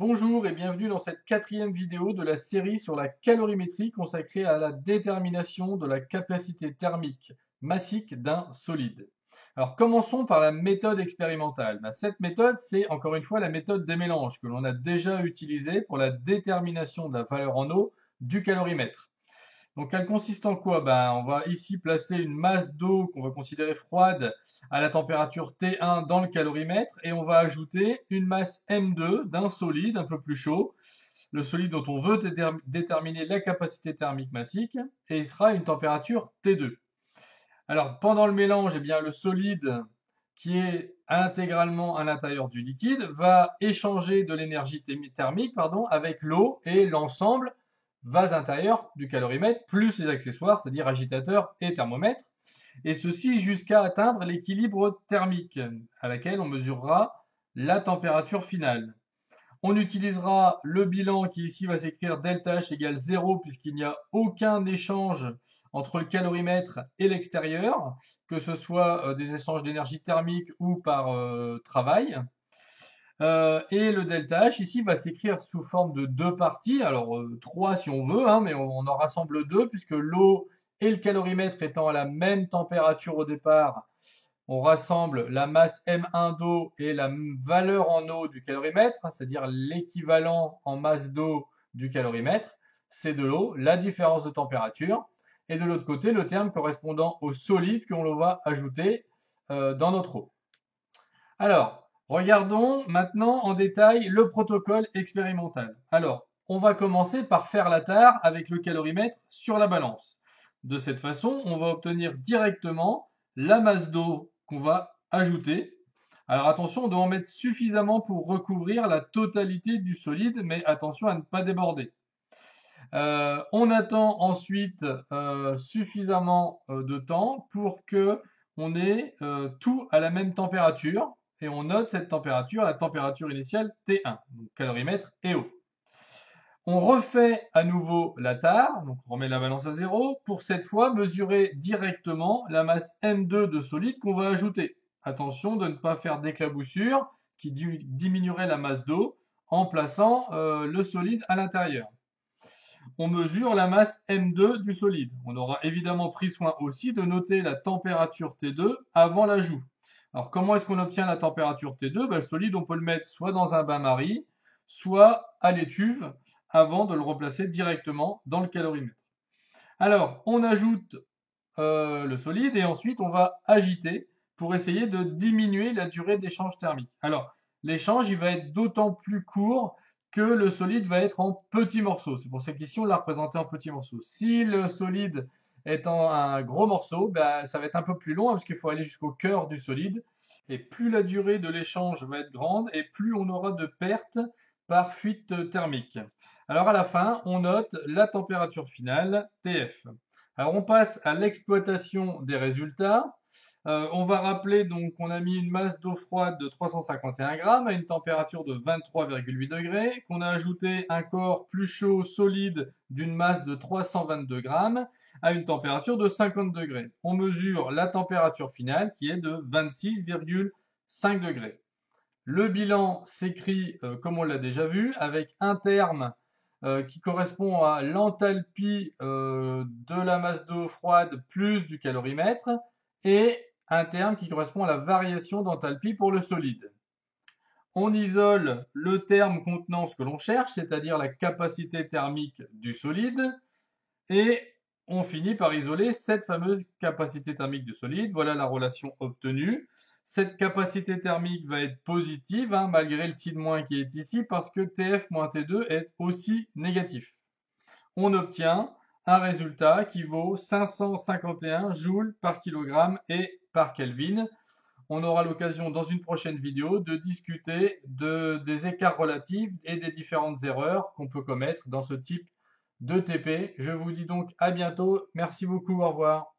Bonjour et bienvenue dans cette quatrième vidéo de la série sur la calorimétrie consacrée à la détermination de la capacité thermique massique d'un solide. Alors commençons par la méthode expérimentale. Cette méthode, c'est encore une fois la méthode des mélanges que l'on a déjà utilisée pour la détermination de la valeur en eau du calorimètre. Donc elle consiste en quoi? On va ici placer une masse d'eau qu'on va considérer froide à la température T1 dans le calorimètre et on va ajouter une masse M2 d'un solide un peu plus chaud, le solide dont on veut déterminer la capacité thermique massique, et il sera à une température T2. Alors pendant le mélange, le solide qui est intégralement à l'intérieur du liquide va échanger de l'énergie thermique avec l'eau et l'ensemble vase intérieur du calorimètre plus les accessoires, c'est-à-dire agitateur et thermomètre, et ceci jusqu'à atteindre l'équilibre thermique à laquelle on mesurera la température finale. On utilisera le bilan qui ici va s'écrire delta H égale 0 puisqu'il n'y a aucun échange entre le calorimètre et l'extérieur, que ce soit des échanges d'énergie thermique ou par travail. Et le delta H ici va s'écrire sous forme de deux parties, alors trois si on veut, mais on en rassemble deux puisque l'eau et le calorimètre étant à la même température au départ, on rassemble la masse M1 d'eau et la valeur en eau du calorimètre, c'est-à-dire l'équivalent en masse d'eau du calorimètre, c'est de l'eau, la différence de température, et de l'autre côté le terme correspondant au solide que l'on va ajouter dans notre eau. Alors, regardons maintenant en détail le protocole expérimental. Alors, on va commencer par faire la tare avec le calorimètre sur la balance. De cette façon, on va obtenir directement la masse d'eau qu'on va ajouter. Alors attention, on doit en mettre suffisamment pour recouvrir la totalité du solide, mais attention à ne pas déborder. On attend ensuite suffisamment de temps pour que on ait tout à la même température et on note cette température, la température initiale T1, donc calorimètre et eau. On refait à nouveau la tare, donc on remet la balance à 0, pour cette fois mesurer directement la masse M2 de solide qu'on va ajouter. Attention de ne pas faire d'éclaboussure qui diminuerait la masse d'eau en plaçant le solide à l'intérieur. On mesure la masse M2 du solide. On aura évidemment pris soin aussi de noter la température T2 avant l'ajout. Alors comment est-ce qu'on obtient la température T2? Le solide, on peut le mettre soit dans un bain-marie, soit à l'étuve avant de le replacer directement dans le calorimètre. Alors, on ajoute le solide et ensuite on va agiter pour essayer de diminuer la durée d'échange thermique. Alors, l'échange, il va être d'autant plus court que le solide va être en petits morceaux. C'est pour ça qu'ici, on l'a représenté en petits morceaux. Si le solide est en un gros morceau, ça va être un peu plus long parce qu'il faut aller jusqu'au cœur du solide. Et plus la durée de l'échange va être grande et plus on aura de pertes par fuite thermique. Alors à la fin, on note la température finale, TF. Alors on passe à l'exploitation des résultats. On va rappeler donc qu'on a mis une masse d'eau froide de 351 grammes à une température de 23,8 degrés, qu'on a ajouté un corps plus chaud solide d'une masse de 322 grammes à une température de 50 degrés. On mesure la température finale qui est de 26,5 degrés. Le bilan s'écrit comme on l'a déjà vu avec un terme qui correspond à l'enthalpie de la masse d'eau froide plus du calorimètre et un terme qui correspond à la variation d'enthalpie pour le solide. On isole le terme contenant ce que l'on cherche, c'est-à-dire la capacité thermique du solide, et on finit par isoler cette fameuse capacité thermique du solide. Voilà la relation obtenue. Cette capacité thermique va être positive, malgré le signe- qui est ici, parce que TF moins T2 est aussi négatif. On obtient un résultat qui vaut 551 joules par kilogramme et par Kelvin. On aura l'occasion dans une prochaine vidéo de discuter des écarts relatifs et des différentes erreurs qu'on peut commettre dans ce type de TP. Je vous dis donc à bientôt. Merci beaucoup, au revoir.